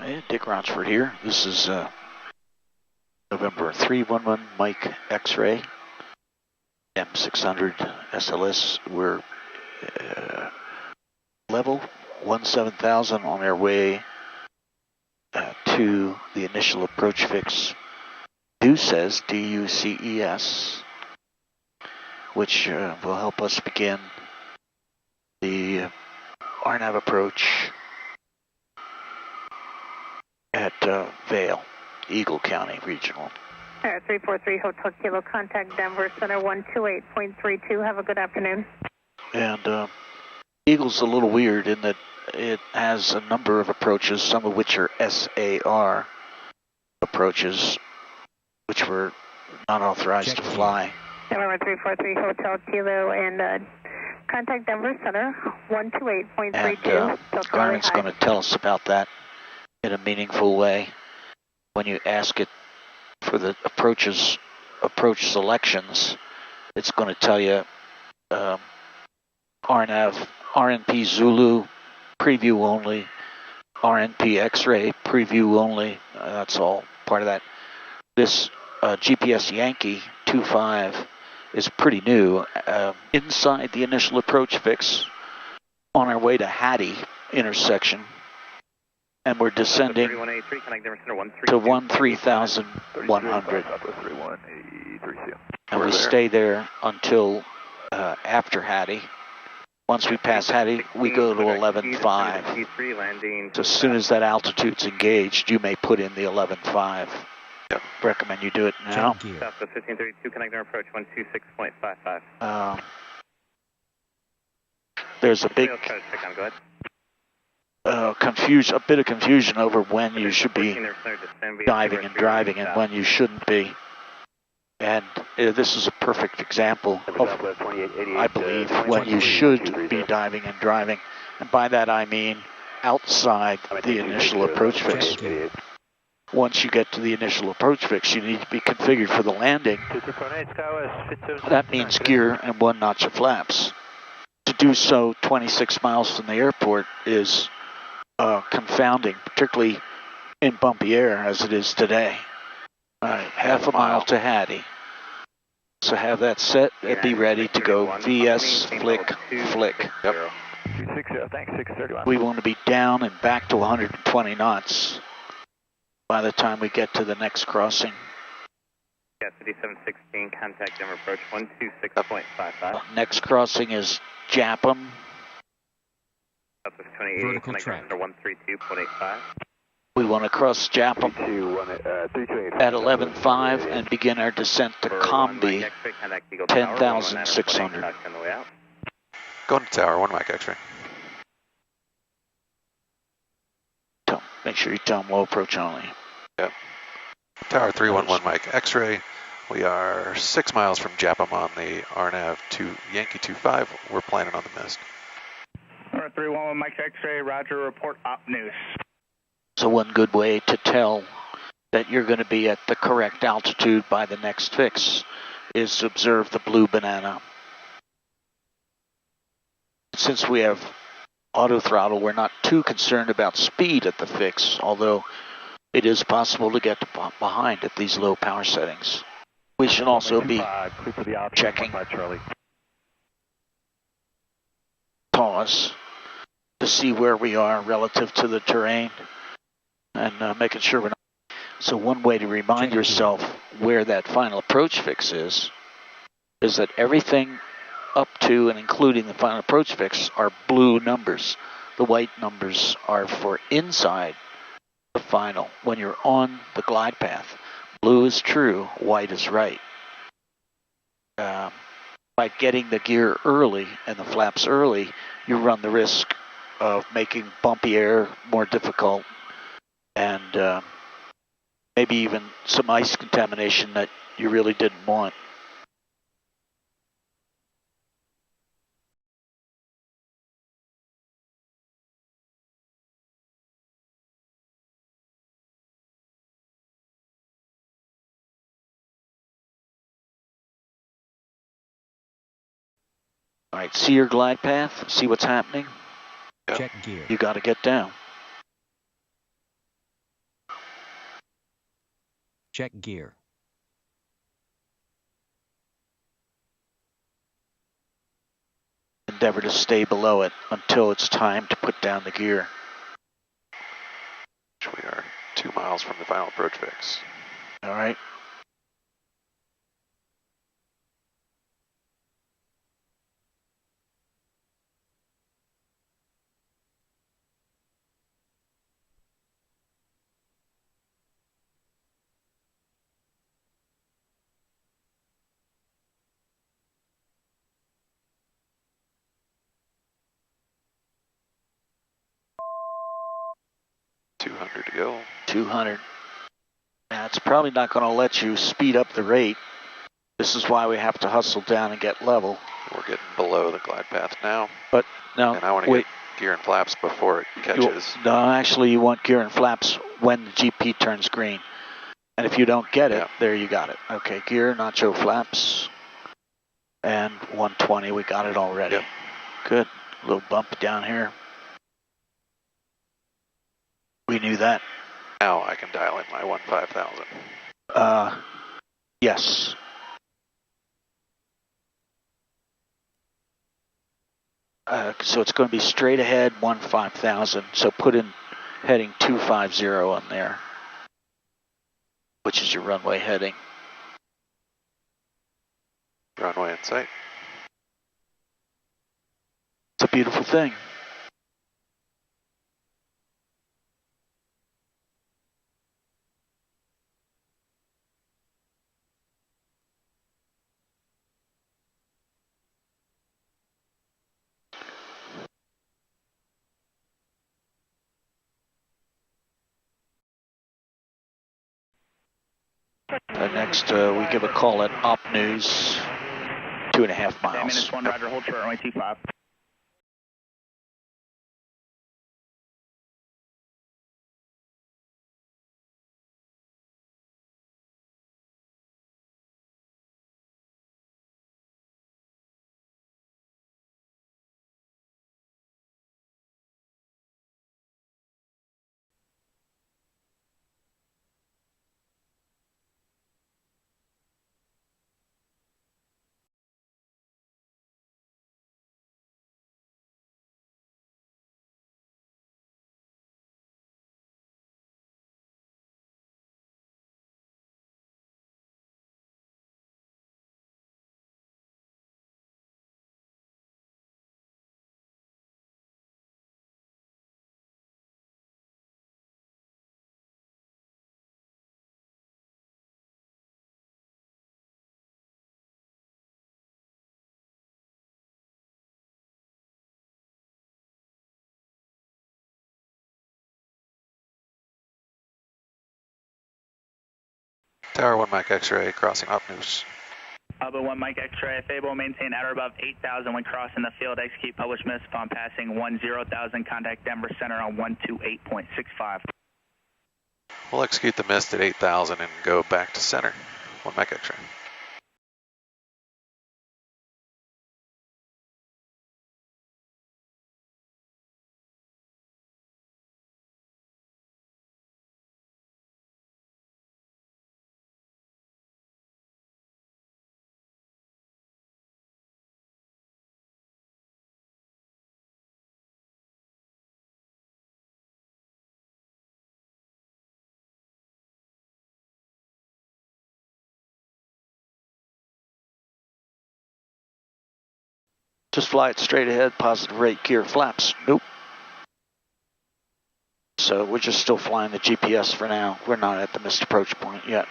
Hey, Dick Rochfort here. This is November 311 Mike X-ray, M600 SLS. We're level 17,000 on our way to the initial approach fix. DUCES, D-U-C-E-S, which will help us begin the RNAV approach at Vail, Eagle County Regional. 343 Hotel Kilo, contact Denver Center 128.32. Have a good afternoon. And Eagle's a little weird in that it has a number of approaches, some of which are SAR approaches, which we're not authorized to fly. November 343 Hotel Kilo, and contact Denver Center 128.32. And Garnet's going to tell us about that in a meaningful way. When you ask it for the approach selections, it's going to tell you RNAV, RNP Zulu, preview only, RNP X-ray, preview only. That's all part of that. This GPS Yankee 25 is pretty new. Inside the initial approach fix, on our way to Hattie intersection, and we're descending to 13,100. And we stay there until after Hattie. Once we pass Hattie, we go to 11.5. So as soon as that altitude's engaged, you may put in the 11.5. Yep. Recommend you do it now. Southwest 1532, connecting approach 126.55. There's a big a bit of confusion over when you should be diving and driving and when you shouldn't be. And this is a perfect example of, I believe, when you should be diving and driving. And by that I mean outside the initial approach fix. Once you get to the initial approach fix, you need to be configured for the landing. That means gear and 1 notch of flaps. To do so 26 miles from the airport is confounding, particularly in bumpy air as it is today. All right, half a mile to Hattie. So have that set and be ready to go VS, flick, flick. Yep. 260, thanks, 631. We want to be down and back to 120 knots by the time we get to the next crossing. Yeah, 5716, contact Denver approach 126.55. Next crossing is Japham. Southwest 28, connecting 132.85. We want to cross Japham at 11.5 and begin our descent to Combi, 10,600. Going to tower, 1 Mike X-ray. Make sure you tell them low approach only. Yep. Tower 311 Mike X-ray. We are 6 miles from Japham on the RNAV to Yankee 25. We're planning on the mist. 311 Mike X-ray, roger, report op news. So one good way to tell that you're going to be at the correct altitude by the next fix is to observe the blue banana. Since we have auto throttle, we're not too concerned about speed at the fix, although it is possible to get behind at these low power settings. We should also be checking pause to see where we are relative to the terrain and making sure we're not. So one way to remind yourself where that final approach fix is that everything up to and including the final approach fix are blue numbers. The white numbers are for inside the final. When you're on the glide path, blue is true, white is right. By getting the gear early and the flaps early, you run the risk of making bumpy air more difficult and maybe even some ice contamination that you really didn't want. All right, see your glide path, see what's happening. Check gear. You got to get down. Check gear. Endeavor to stay below it until it's time to put down the gear. We are 2 miles from the final approach fix. All right. To go. 200. Now it's probably not going to let you speed up the rate. This is why we have to hustle down and get level. We're getting below the glide path now. But no, and I want to get gear and flaps before it catches. No, actually you want gear and flaps when the GP turns green. And if you don't get it, there you got it. Okay, gear, nacho flaps, and 120, we got it already. Yep. Good, a little bump down here. We knew that. Now I can dial in my 15,000. Yes. So it's going to be straight ahead, 15,000. So put in heading 250 on there, which is your runway heading. Runway in sight. It's a beautiful thing. Next, we give a call at Op News, 2.5 miles. -1, Roger, hold short, runway 25. Tower 1 Mike X-ray crossing Op News. Alpha 1 Mike X-ray, if able, maintain at or above 8,000 when crossing the field. Execute published miss upon passing 10,000. Contact Denver Center on 128.65. We'll execute the mist at 8,000 and go back to center. 1 Mike X-ray. Just fly it straight ahead, positive rate, gear, flaps. Nope. So we're just still flying the GPS for now. We're not at the missed approach point yet.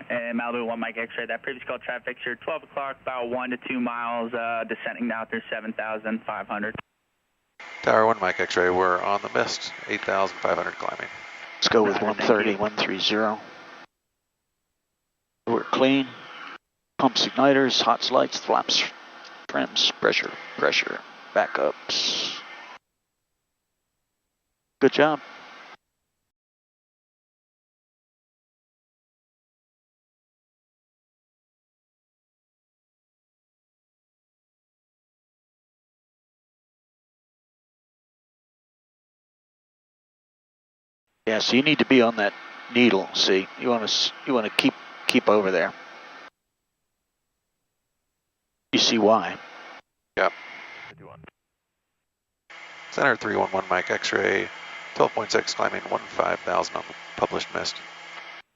And Malibu 1 Mike X-ray, that previous call traffic here, 12 o'clock, about 1 to 2 miles, descending now through 7,500. Tower 1 Mike X-ray, we're on the mist, 8,500 climbing. Let's go with 130, 130. We're clean. Pumps, igniters, hot lights, flaps, trims, pressure, backups. Good job. Yeah, so you need to be on that needle. See, you want to keep over there. You see why? Yep. Center 311 Mike X-ray, 12.6 climbing 15,000 on the published mist.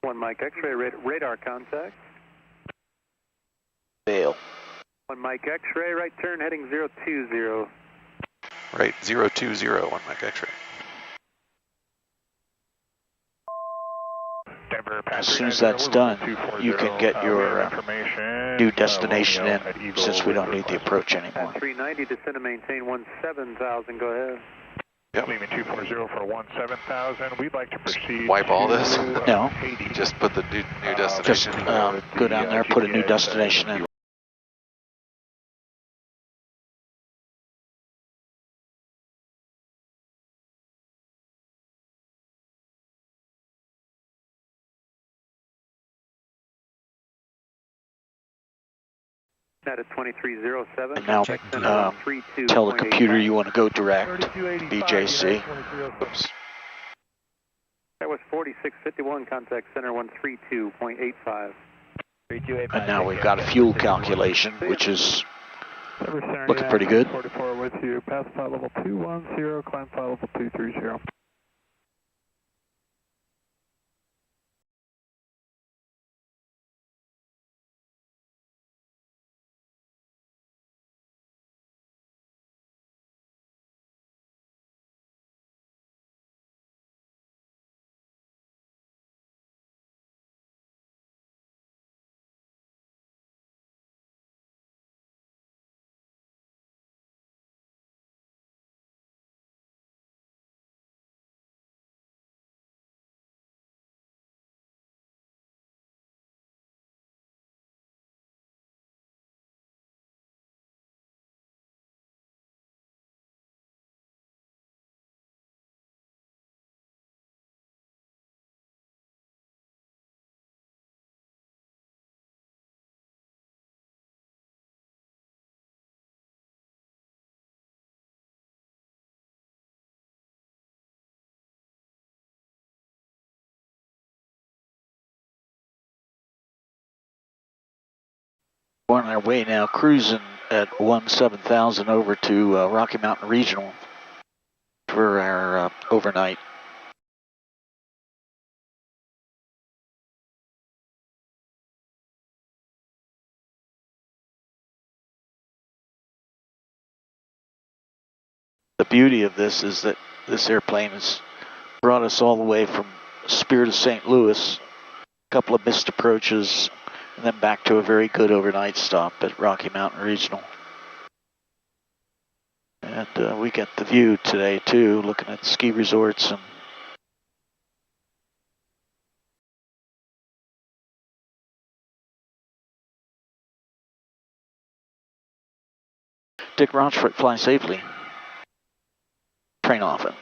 1 Mike X-ray, radar contact. Vail. 1 Mike X-ray, right turn heading 020. Right, 020, 1 Mike X-ray. As soon as that's done, you can get your new destination in, since we don't need the approach anymore. 390, descend and maintain 17,000, go ahead. Yep. Leaving 240 for 17,000. We'd like to proceed. Wipe all this? No. Just put the new Just destination. go down there, put a new destination in. That is 2307. And now tell the computer you want to go direct, BJC. Oops. That was 4651, contact center 132.85. And now we've got a fuel calculation, which is looking pretty good. 44 with you, pass flight level 210, climb flight level 230. We're on our way now, cruising at 17,000 over to Rocky Mountain Regional for our overnight. The beauty of this is that this airplane has brought us all the way from Spirit of St. Louis, a couple of missed approaches, and then back to a very good overnight stop at Rocky Mountain Regional. And we get the view today too, looking at ski resorts and Dick Rochfort, fly safely. Train often.